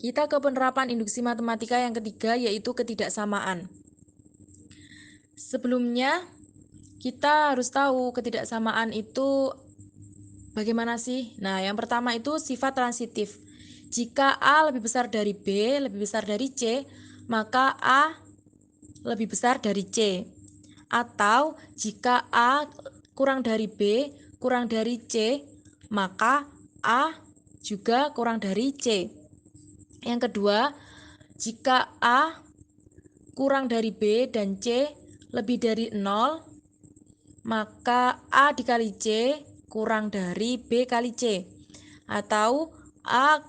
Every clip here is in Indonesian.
Kita ke penerapan induksi matematika yang ketiga, yaitu ketidaksamaan. Sebelumnya, kita harus tahu ketidaksamaan itu bagaimana sih? Nah, yang pertama itu sifat transitif. Jika A lebih besar dari B, lebih besar dari C, maka A lebih besar dari C. Atau jika A kurang dari B, kurang dari C, maka A juga kurang dari C. Yang kedua, jika A kurang dari B dan C lebih dari 0, maka A dikali C kurang dari B kali C. Atau A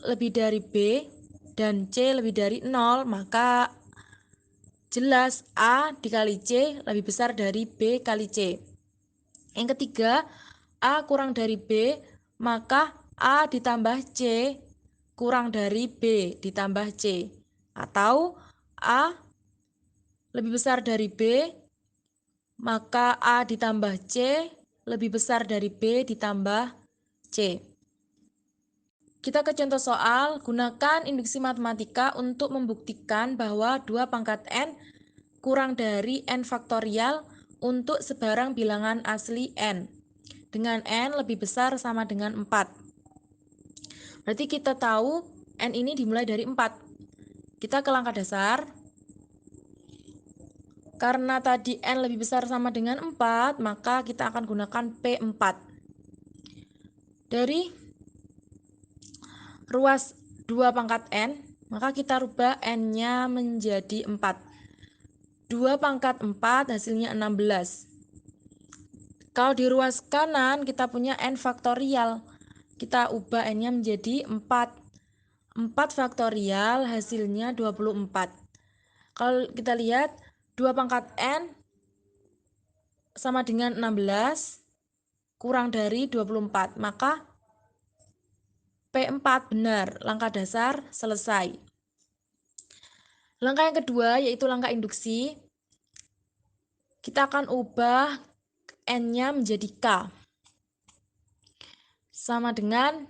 lebih dari B dan C lebih dari 0, maka jelas A dikali C lebih besar dari B kali C. Yang ketiga, A kurang dari B, maka A ditambah C kurang dari B ditambah C. Atau A lebih besar dari B, maka A ditambah C lebih besar dari B ditambah C. Kita ke contoh soal, gunakan induksi matematika untuk membuktikan bahwa 2 pangkat N kurang dari N faktorial untuk sebarang bilangan asli N, dengan N lebih besar sama dengan 4. Berarti kita tahu N ini dimulai dari 4. Kita ke langkah dasar. Karena tadi N lebih besar sama dengan 4, maka kita akan gunakan P4. Dari ruas 2 pangkat N, maka kita rubah N-nya menjadi 4. 2 pangkat 4 hasilnya 16. Kalau di ruas kanan kita punya N faktorial. Kita ubah N-nya menjadi 4. 4 faktorial hasilnya 24. Kalau kita lihat 2 pangkat N sama dengan 16 kurang dari 24. Maka P4 benar. Langkah dasar selesai. Langkah yang kedua yaitu langkah induksi. Kita akan ubah N-nya menjadi K. Sama dengan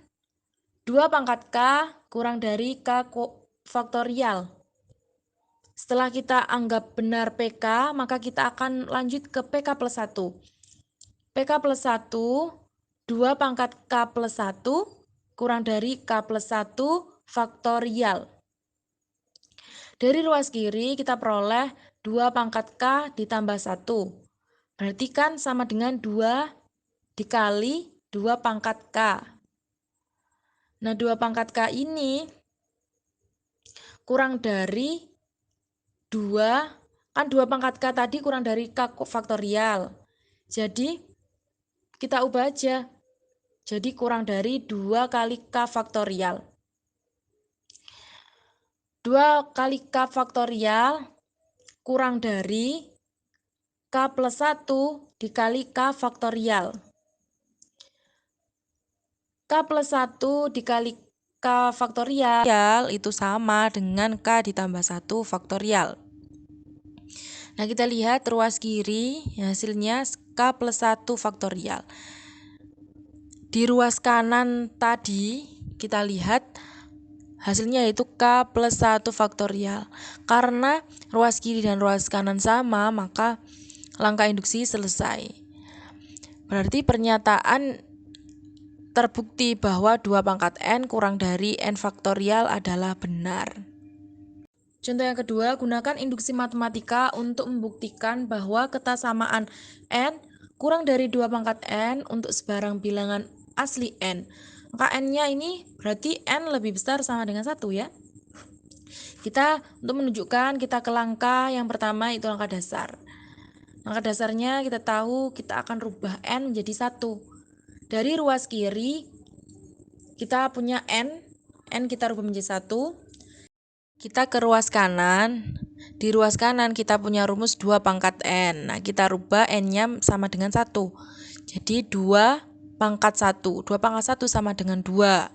2 pangkat K kurang dari K faktorial. Setelah kita anggap benar PK, maka kita akan lanjut ke PK plus 1. PK plus 1, 2 pangkat K plus 1 kurang dari K plus 1 faktorial. Dari ruas kiri kita peroleh 2 pangkat K ditambah 1. Berarti kan sama dengan 2 dikali 2 pangkat K. Nah, 2 pangkat K ini kurang dari 2, kan 2 pangkat K tadi kurang dari K faktorial. Jadi, kita ubah aja. Jadi, kurang dari 2 kali K faktorial. 2 kali K faktorial kurang dari K plus 1 dikali K faktorial. K plus 1 dikali K faktorial itu sama dengan K ditambah 1 faktorial. Nah, kita lihat ruas kiri hasilnya K plus 1 faktorial. Di ruas kanan tadi kita lihat hasilnya yaitu K plus 1 faktorial. Karena ruas kiri dan ruas kanan sama, maka langkah induksi selesai. Berarti pernyataan terbukti bahwa 2 pangkat N kurang dari N faktorial adalah benar. Contoh yang kedua, gunakan induksi matematika untuk membuktikan bahwa kesamaan N kurang dari 2 pangkat N untuk sebarang bilangan asli N. Maka N-nya ini berarti N lebih besar sama dengan 1 ya. Kita untuk menunjukkan kita ke langkah yang pertama itu langkah dasar. Langkah dasarnya kita tahu kita akan rubah N menjadi 1. Dari ruas kiri kita punya N kita rubah menjadi 1. Kita ke ruas kanan. Di ruas kanan kita punya rumus 2 pangkat N. Nah, kita rubah N-nya sama dengan 1. Jadi 2 pangkat 1. 2 pangkat 1 sama dengan 2.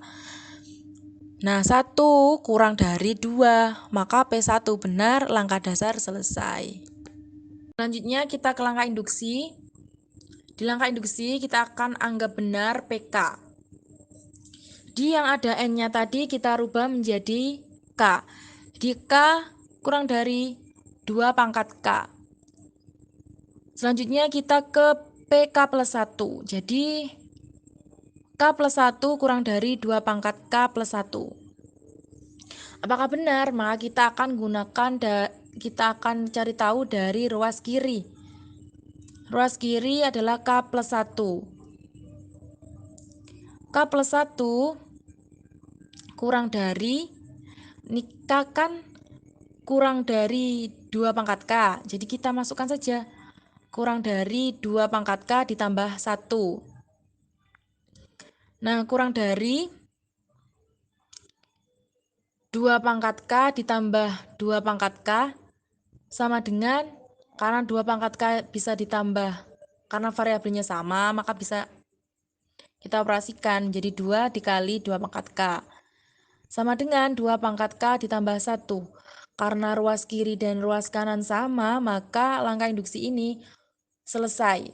Nah, 1 kurang dari 2. Maka P1 benar, langkah dasar selesai. Selanjutnya kita ke langkah induksi. Di langkah induksi kita akan anggap benar PK. Di yang ada N-nya tadi kita rubah menjadi K. Jadi K kurang dari 2 pangkat K. Selanjutnya kita ke PK plus 1. Jadi K plus 1 kurang dari 2 pangkat K plus 1. Apakah benar? Maka kita akan cari tahu dari ruas kiri. Ruas kiri adalah K plus 1. K plus 1 kurang dari, ini K kan kurang dari 2 pangkat K. Jadi kita masukkan saja kurang dari 2 pangkat K ditambah 1. Nah, kurang dari 2 pangkat K ditambah 2 pangkat K sama dengan, karena 2 pangkat K bisa ditambah, karena variabelnya sama, maka bisa kita operasikan jadi 2 dikali 2 pangkat K. Sama dengan 2 pangkat K ditambah 1. Karena ruas kiri dan ruas kanan sama, maka langkah induksi ini selesai.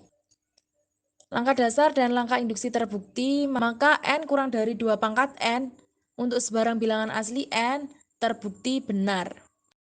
Langkah dasar dan langkah induksi terbukti, maka N kurang dari 2 pangkat N untuk sebarang bilangan asli N terbukti benar.